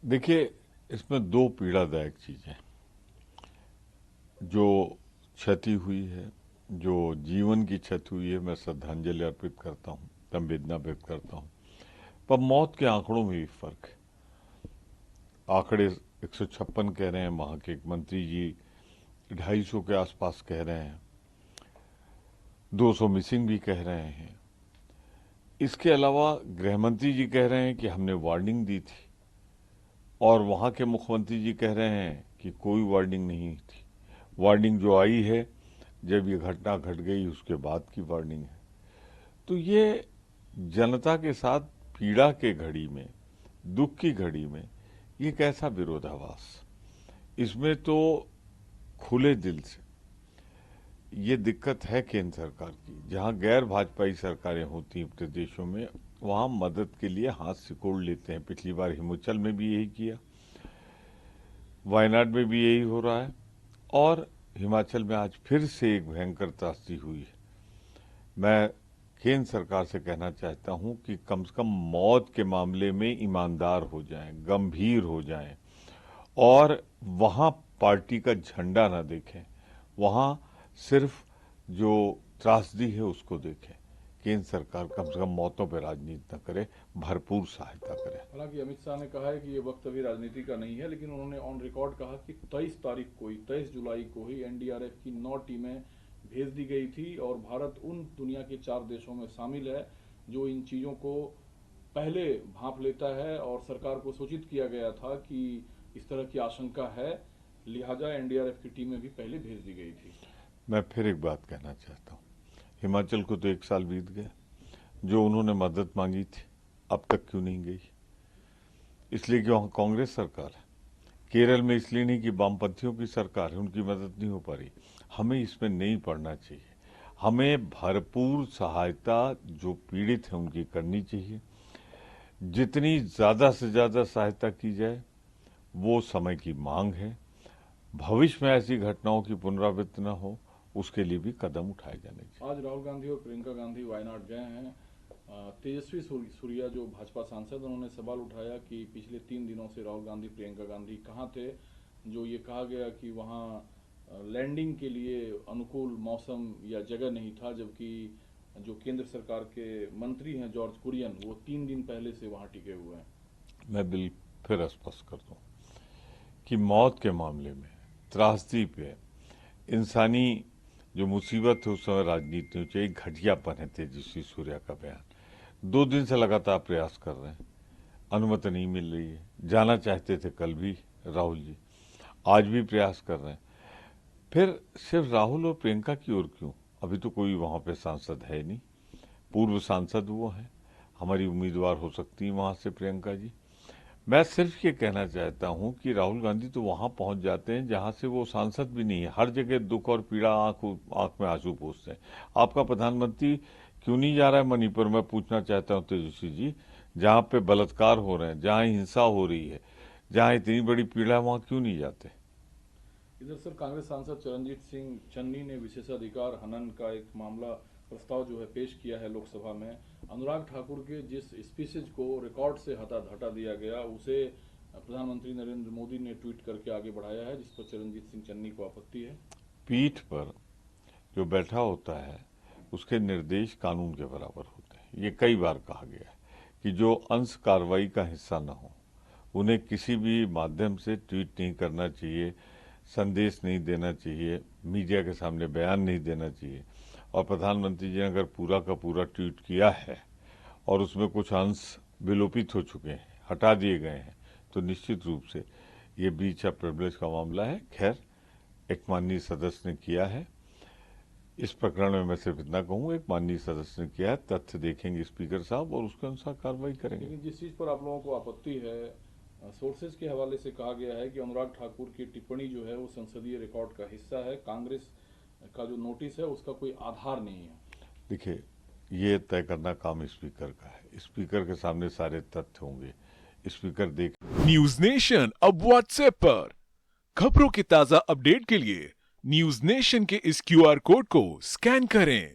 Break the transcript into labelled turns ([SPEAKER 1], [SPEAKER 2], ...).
[SPEAKER 1] देखिए, इसमें दो पीड़ादायक चीजें जो क्षति हुई है, जो जीवन की क्षति हुई है, मैं श्रद्धांजलि अर्पित करता हूँ, संवेदना व्यक्त करता हूँ। पर मौत के आंकड़ों में भी फर्क है। आंकड़े 156 कह रहे हैं, वहां के एक मंत्री जी 250 के आसपास कह रहे हैं, 200 मिसिंग भी कह रहे हैं। इसके अलावा गृह मंत्री जी कह रहे हैं कि हमने वार्निंग दी थी, और वहां के मुख्यमंत्री जी कह रहे हैं कि कोई वार्निंग नहीं थी। वार्निंग जो आई है जब ये घटना घट गई उसके बाद की वार्निंग है। तो ये जनता के साथ पीड़ा के घड़ी में, दुख की घड़ी में, ये कैसा विरोधाभास। इसमें तो खुले दिल से ये दिक्कत है केंद्र सरकार की। जहां गैर भाजपाई सरकारें होती हैं प्रदेशों में, वहां मदद के लिए हाथ सिकोड़ लेते हैं। पिछली बार हिमाचल में भी यही किया, वायनाड में भी यही हो रहा है, और हिमाचल में आज फिर से एक भयंकर त्रासदी हुई है। मैं केंद्र सरकार से कहना चाहता हूं कि कम से कम मौत के मामले में ईमानदार हो जाएं, गंभीर हो जाएं, और वहां पार्टी का झंडा ना देखें, वहां सिर्फ जो त्रासदी है उसको देखें। केंद्र सरकार कम से कम मौतों पर राजनीति न करे, भरपूर सहायता करे।
[SPEAKER 2] हालांकि अमित शाह ने कहा है कि ये वक्त अभी राजनीति का नहीं है, लेकिन उन्होंने ऑन रिकॉर्ड कहा कि 23 जुलाई को ही एनडीआरएफ की 9 टीमें भेज दी गई थी, और भारत उन दुनिया के 4 देशों में शामिल है जो इन चीजों को पहले भांप लेता है। और सरकार को सूचित किया गया था कि इस तरह की आशंका है, लिहाजा एनडीआरएफ की टीमें भी पहले भेज दी गई थी।
[SPEAKER 1] मैं फिर एक बात कहना चाहता हूँ, हिमाचल को तो 1 साल बीत गया। जो उन्होंने मदद मांगी थी अब तक क्यों नहीं गई? इसलिए कि वहां कांग्रेस सरकार है। केरल में इसलिए नहीं कि वामपंथियों की सरकार है, उनकी मदद नहीं हो पा रही। हमें इसमें नहीं पड़ना चाहिए। हमें भरपूर सहायता जो पीड़ित है उनकी करनी चाहिए। जितनी ज्यादा से ज्यादा सहायता की जाए वो समय की मांग है। भविष्य में ऐसी घटनाओं की पुनरावृत्ति न हो, उसके लिए भी कदम उठाए जाने चाहिए।
[SPEAKER 2] आज राहुल गांधी और प्रियंका गांधी वायनाड गए हैं। तेजस्वी सूर्या जो भाजपा सांसद, उन्होंने सवाल उठाया कि पिछले 3 दिनों से राहुल गांधी प्रियंका गांधी कहां थे। जो ये कहा गया कि वहां लैंडिंग के लिए अनुकूल मौसम या जगह नहीं था, जबकि जो केंद्र सरकार के मंत्री हैं जॉर्ज कुरियन, वो 3 दिन पहले से वहां टिके हुए हैं।
[SPEAKER 1] मैं बिल फिर स्पष्ट कर दूं कि मौत के मामले में, त्रासदी पे, इंसानी जो मुसीबत है उस समय राजनीति में चाहिए। घटियापन है तेजस्वी सूर्या का बयान। 2 दिन से लगातार प्रयास कर रहे हैं, अनुमति नहीं मिल रही है। जाना चाहते थे कल भी राहुल जी, आज भी प्रयास कर रहे हैं। फिर सिर्फ राहुल और प्रियंका की ओर क्यों? अभी तो कोई वहां पे सांसद है नहीं। पूर्व सांसद वो है, हमारी उम्मीदवार हो सकती है वहां से प्रियंका जी। मैं सिर्फ ये कहना चाहता हूं कि राहुल गांधी तो वहां पहुंच जाते हैं जहां से वो सांसद भी नहीं है। हर जगह दुख और पीड़ा, आंख में आंसू पोंछते हैं। आपका प्रधानमंत्री क्यों नहीं जा रहा है मणिपुर? मैं पूछना चाहता हूं तेजस्वी जी, जहां पे बलात्कार हो रहे हैं, जहां हिंसा हो रही है, जहां इतनी बड़ी पीड़ा है, वहां क्यों नहीं जाते?
[SPEAKER 2] इधर सर कांग्रेस सांसद चरणजीत सिंह चन्नी ने विशेषाधिकार हनन का एक मामला प्रस्ताव जो है पेश किया है लोकसभा में। अनुराग ठाकुर के जिस स्पीसीज को रिकॉर्ड से हटा दिया गया, उसे प्रधानमंत्री नरेंद्र मोदी ने ट्वीट करके आगे बढ़ाया है, जिस पर चरणजीत सिंह चन्नी को आपत्ति है।
[SPEAKER 1] पीठ पर जो बैठा होता है उसके निर्देश कानून के बराबर होते हैं। ये कई बार कहा गया है कि जो अंश कार्रवाई का हिस्सा न हो उन्हें किसी भी माध्यम से ट्वीट नहीं करना चाहिए, संदेश नहीं देना चाहिए, मीडिया के सामने बयान नहीं देना चाहिए। और प्रधानमंत्री जी ने अगर पूरा का पूरा ट्वीट किया है और उसमें कुछ अंश विलोपित हो चुके हैं, हटा दिए गए हैं, तो निश्चित रूप से ये ब्रीच ऑफ प्रिविलेज का मामला है। खैर, एक माननीय सदस्य ने किया है। इस प्रकरण में मैं सिर्फ इतना कहूँ, एक माननीय सदस्य ने किया है, तथ्य देखेंगे स्पीकर साहब और उसके अनुसार कार्रवाई करेंगे।
[SPEAKER 2] लेकिन जिस चीज पर आप लोगों को आपत्ति है, सोर्सेज के हवाले से कहा गया है कि अनुराग ठाकुर की टिप्पणी जो है वो संसदीय रिकॉर्ड का हिस्सा है। कांग्रेस का जो नोटिस है उसका कोई आधार नहीं है।
[SPEAKER 1] देखिए, ये तय करना काम स्पीकर का है। स्पीकर के सामने सारे तथ्य होंगे, स्पीकर देख।
[SPEAKER 3] न्यूज नेशन अब व्हाट्सएप पर खबरों की ताजा अपडेट के लिए न्यूज नेशन के इस क्यूआर कोड को स्कैन करें।